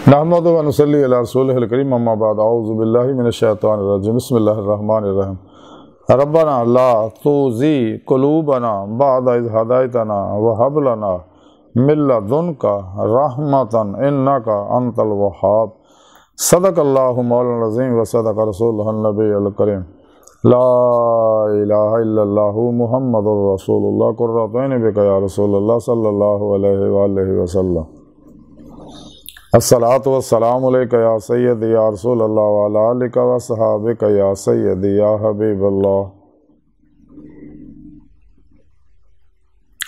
نحمدہ و نصلی علی رسولہ الکریم اما بعد اعوذ باللہ من الشیطان الرجیم بسم اللہ الرحمن الرحیم ربنا لا تزغ قلوبنا بعد اذ ہدیتنا وہب لنا من لدنک رحمۃ انک انت الوہاب صدق اللہ مولانا العظیم و صدق رسولہ النبی الکریم لا الہ الا اللہ محمد رسول اللہ قرۃ عین بک یا رسول اللہ صلی اللہ علیہ وآلہ وسلم الصلاۃ والسلام علیک یا سیدی یا رسول اللہ وعلی آلک و صحابک یا سیدی یا حبیب اللہ۔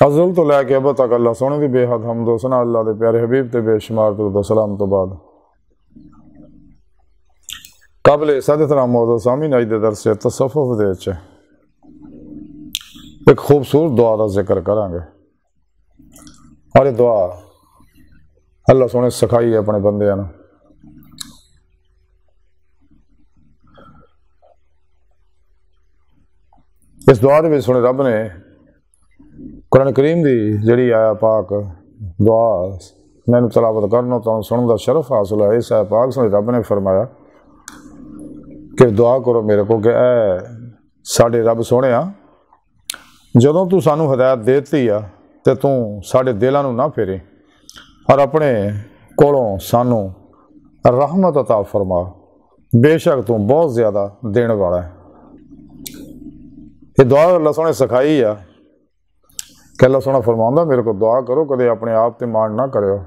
ازل تو لے کے اب تک اللہ سونے دی بے حد حمد و ثنا اللہ دے پیارے حبیب تے بے شمار درود و سلام تو بعد قبل صدتنا موضوع سامعین اج دے درس تصوف دے وچ ایک خوبصورت دعا دا ذکر کریں گے، اور یہ دعا اللہ سونے سکھائی ہے اپنے بندیاں نوں۔ اس دعا دے وچ سونے رب نے قرآن کریم دی جڑی آیا پاک دعا میں نے تلاوت کرنا تو سنن دا شرف حاصل ہے۔ اس آیا پاک سونے رب نے فرمایا کہ دعا کرو میرے کو کہ اے ساڈے رب سونے جدوں تو سانو ہدایت دیتی ہے تے تو ساڈے دلاں نوں نہ پھیری اور اپنے کولوں سانو رحمت عطا فرما، بے شک تو بہت زیادہ دین والا ہے۔ یہ دعا اللہ سونے سکھائی ہے کہ اللہ سونا فرماؤں میرے کو دعا کرو کدے اپنے آپ تے مان نہ کرو،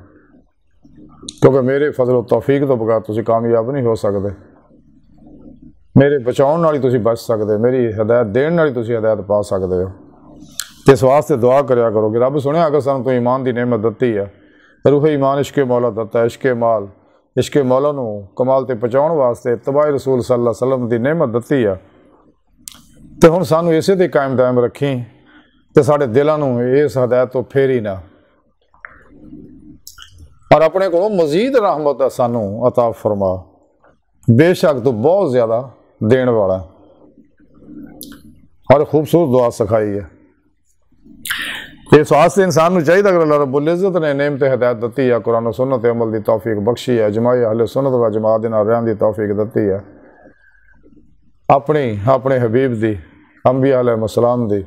کیونکہ میرے فضل و توفیق تو بغیر تسی کامیاب نہیں ہو سکتے، میرے بچاؤن نال ہی تسی بچ سکتے، میری ہدایت دین نال ہی تسی ہدایت پا سکتے ہو۔ اس واسطے دعا کریا کرو کہ رب سنیا اگر سانو تو ایمان دی نعمت دتی ہے، روح ایمان عشق مولا دتا ہے، عشق مال عشق مولا نو کمال تے پہنچاؤن واسطے اتباع رسول صلی اللہ علیہ وسلم دی نعمت دتی ہے، تے ہن سانو اسے تے قائم دائم رکھی تے ساڈے دلاں نوں اس ہدایت تو پھیری نہ، اور اپنے کو مزید رحمت سانو عطا فرما، بے شک تو بہت زیادہ دین والا ہے۔ اور خوبصورت دعا سکھائی ہے۔ اس واسطے انسان نو چاہیے اگر اللہ رب العزت نے نعمت ہدایت دتی ہے، قرآن و سنت عمل دی توفیق بخشی ہے، اجماع اہل سنت و جماعت نال رہن دی توفیق دتی ہے، اپنے حبیب دی، انبیاء علیہ السلام دی،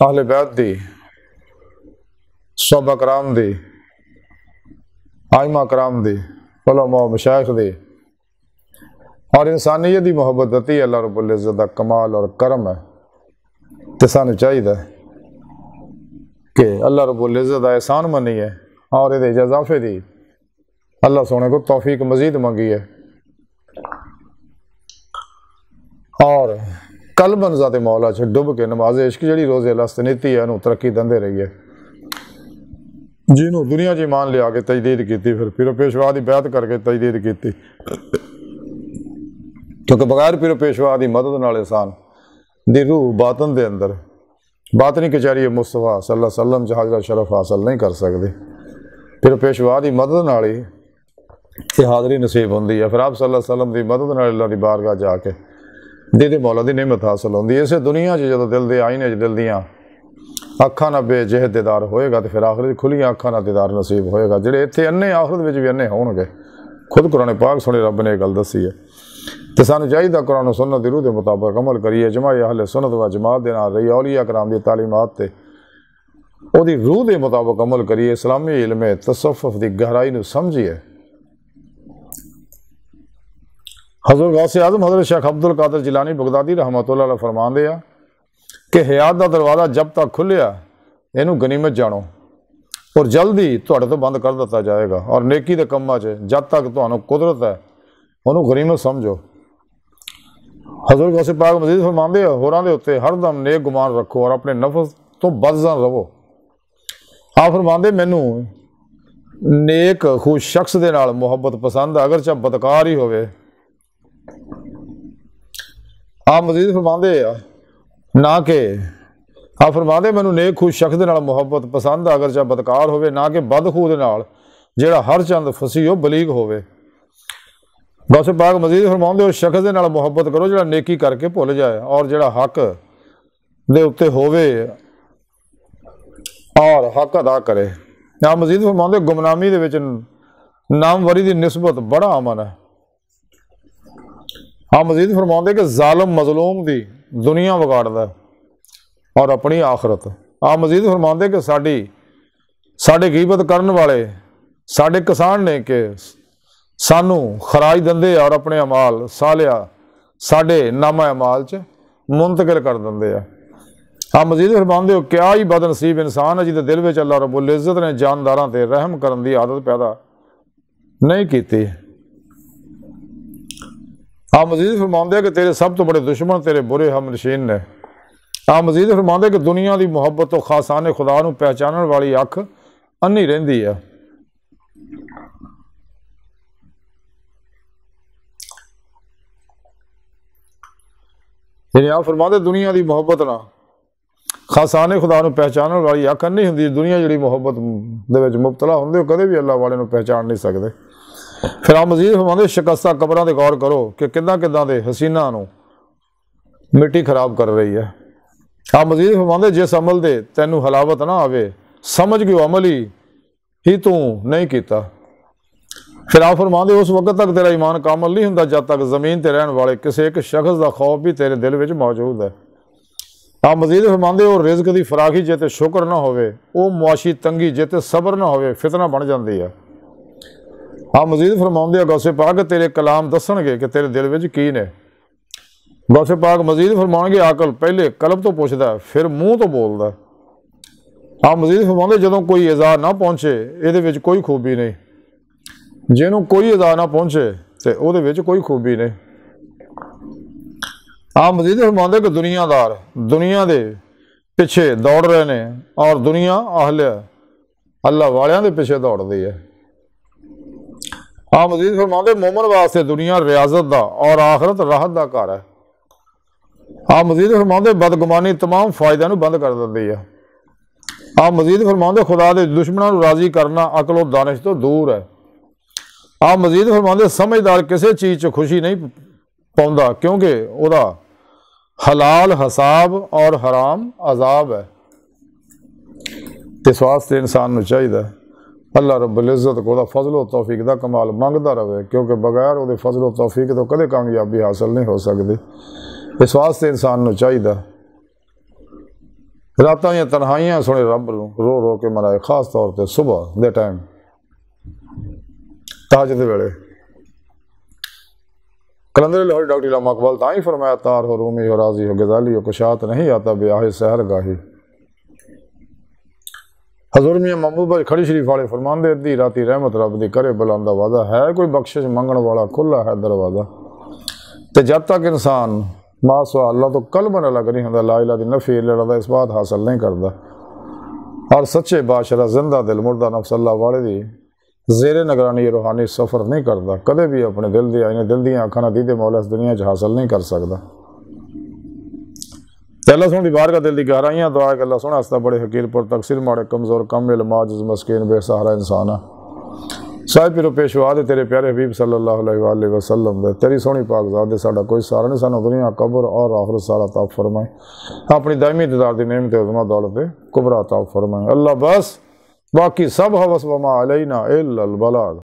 اہل بیت دی، صحابہ کرام دی، ائمہ کرام دی، علماء و مشائخ دی، اور انسانیت دی محبت دتی ہے۔ اللہ رب العزت دا کمال اور کرم ہے، تے سانو چاہیے کہ اللہ رب العزت دا احسان منی ہے اور یہ اضافے دی اللہ سونے کو توفیق مزید منگی ہے، اور قلباً ذات مولا چ ڈب کے نماز عشق جڑی روز لستنیتی ہے انہوں ترقی دندے رہی ہے، جنہوں دنیا جی مان لیا کے تجدید کیتی، پھر پیشوا دی بیعت کر کے تجدید کیتی، کیونکہ بغیر پھر پیشوا دی مدد نال انسان دی روح باطن دے اندر باطنی کچہری مصطفیٰ صلی اللہ علیہ وسلم حاضر شرف حاصل نہیں کر سکتے، پھر پیشوا دی مدد نال ہی یہ حاضری نصیب ہوندی ہے، پھر آپ صلی اللہ علیہ وسلم دی مدد نال اللہ دی بارگاہ جا کے دی مولا دی نعمت حاصل ہوندی ہے۔ اسے دنیا جدو دل دے آئینے دل دیاں اکھاں نہ بے جہد دیدار ہوئے گا تو پھر آخرت کھلیاں اکھاں نہ دیدار نصیب ہوئے گا، جڑے اتنے انے آخرت وچ بھی انے ہون گے، خود قرآن پاک سنے رب نے گل دسی ہے۔ تو سانو چاہیے قرآن و سنت دی روح دے مطابق عمل کریے، جماع اہل سنت و جماعت دے نال رہی، اولیاء کرام دی تعلیمات تے او دی روح دے مطابق عمل کریے، اسلامی علم تصوف دی گہرائی نو سمجھیے۔ حضرت غوث اعظم حضرت شیخ عبد القادر جیلانی بغدادی رحمۃ اللہ علیہ فرماندے ہیں کہ حیات دا دروازہ جب تک کھلیا اینو غنیمت جانو، اور جلدی تہاڈے تو بند کر دتا جائے گا، اور نیکی دے کماں چ جب تک تہانوں قدرت ہے انہوں غنیمت سمجھو۔ حضرت غوث پاک مزید فرماندے ہیں ہوراں دے اوتے ہر دم نیک گمان رکھو اور اپنے نفس تو بدظن رہو۔ آپ فرماندے مینوں نیک خوش شخص دے نال محبت پسند ہے اگرچہ بدکار ہی ہوئے۔ آپ مزید فرماندے نہ کہ آپ فرماندے مینوں نیک خوش شخص دے نال محبت پسند ہے اگرچہ بدکار ہوئے، نہ کہ بدخو دے نال جیڑا ہر چند فصیح و بلیغ ہوئے۔ غوث پاک مزید فرماؤں اس شخص دے نال محبت کرو جڑا نیکی کر کے بھول جائے اور جڑا حق دے اتے ہووے اور حق ادا کرے۔ آپ مزید فرماؤں گمنامی دے وچ ناموری دی نسبت بڑا امن ہے۔ آپ مزید فرماؤں کہ ظالم مظلوم دی دنیا بگاڑدا ہے اور اپنی آخرت۔ آپ مزید فرماؤں کہ ساڈے غیبت کرن والے ساڈے کسان نے کہ سانو خراج دندے اور اپنے اعمال صالحہ ساڈے نامہ اعمال چ منتقل کر دندے ہیں۔ آپ مزید فرماندے ہو کیا ہی بد نصیب انسان ہے جہدے دل وچ اللہ رب العزت نے جانداراں تے رحم کرن دی عادت پیدا نہیں کیتی۔ آپ مزید فرماندے کہ تیرے سب تو بڑے دشمن تیرے برے ہم نشین نے۔ آپ مزید فرماندے کہ دنیا دی محبت و خاصان خدا نو پہچانن والی اکھ انی رہندی ہے۔ یعنی آپ فرماندے دنیا دی محبت نہ خاصان خدا نو پہچانن والی اکھ نہیں ہوندی۔ دنیا جڑی محبت دے وچ مبتلا ہوندے کدے بھی اللہ والے نو پہچان نہیں سکدے۔ پھر آپ مزید فرماندے شکستہ قبراں تے غور کرو کہ کداں دے حسینہ نو مٹی خراب کر رہی ہے۔ آپ مزید فرماندے جس عمل دے تینوں حلاوت نہ آوے سمجھ کے عمل ہی تو نہیں کیتا۔ پھر آپ فرماندے اس وقت تک تیرا ایمان کامل نہیں ہوندا جب تک زمین تے رہن والے کسی ایک شخص دا خوف بھی تیرے دل وچ موجود ہے۔ آپ مزید فرماندے اور رزق دی فراخی جے تے شکر نہ ہوئے او معاشی تنگی جے تے صبر نہ ہوئے فتنہ بن جاندی ہے۔ آپ مزید فرماندے غوث پاک تیرے کلام دسن گے کہ تیرے دل وچ کی نے۔ غوث پاک مزید فرمان گے عقل پہلے قلب تو پوچھدا ہے پھر منہ تو بولدا ہے۔ آپ مزید فرماندے جدوں کوئی ایذا نہ پہنچے یہ وچ کوئی خوبی نہیں، جنوں کوئی ایذا نہ پہنچے تے او دے وچ کوئی خوبی نہیں۔ آپ مزید فرماندے کہ دنیا دار دنیا دے پیچھے دوڑ رہے نے اور دنیا اہل اللہ والیاں دے پیچھے دوڑ دی ہے۔ آپ مزید فرماندے مومن واسطے دنیا ریاضت دا اور آخرت راحت دا گھر ہے۔ آپ مزید فرماندے بدگمانی تمام فائدہ نو بند کر دیندی ہے۔ آپ مزید فرماندے خدا دے دشمناں نو راضی کرنا عقل و دانش تو دور ہے۔ آپ مزید فرماندے سمجھدار کسی چیز چ خوشی نہیں پاؤندا کیونکہ او دا حلال حساب اور حرام عذاب ہے۔ اس واسطے انسان نو چاہیے اللہ رب العزت کو دا فضل و توفیق دا کمال منگدا رہے کیونکہ بغیر او دے فضل و توفیق تو کدے کامیابی حاصل نہیں ہو سکتی۔ اس واسطے انسان نو چاہیے راتاں یا تنہائیاں سنے رب رو رو کے منائے، خاص طور پہ صبح دے ٹائم تہجد ویلے۔ کلندر لاہور ڈاکٹر علامہ اقبال تاں ہی فرمایا تار ہو رومی ہو راضی ہو غزالی ہو کشات نہیں آتا بیاہ سحر گاہی۔ حضور میاں محمود بھائی کھڑی شریف والے فرماندے ادھی راتی رحمت رب دی کرے بلندہ وعدہ ہے کوئی بخشش منگن والا کھلا ہے دروازہ۔ تے جب تک انسان ما سوا اللہ تو قلب نہ لگ نہیں ہوندا لا الہ دی نفی لڑا دا اس بات حاصل نہیں کردا اور سچے بادشاہ زندہ دل مردہ نفس اللہ والے دی زیر نگرانی روحانی سفر نہیں کردا کدے بھی اپنے دل دی آئینے دل دیاں اکھاں دیدے مولا اس دنیا چ حاصل نہیں کر سکدا۔ تے اللہ سونے دی بارگاہ دل دی گہرائیاں دعا کہ اللہ سونا ہستا بڑے حقیر پر تقصیر ماڑے کمزور کم علم عاجز مسکین بے سہارا انسان صاحب پیرو پیشوا دے تیرے پیارے حبیب صلی اللہ علیہ وآلہ وسلم دے تیری سونی پاک ذات دے ساڈا کوئی سارا نہیں سانو دنیا قبر اور آخرت سارا عطا فرمائے اپنی دائمی دیدار دی نعمت عظمہ دولت کبریٰ عطا فرمائے اللہ بس باقی سب حوث وما علینا الا البلاغ۔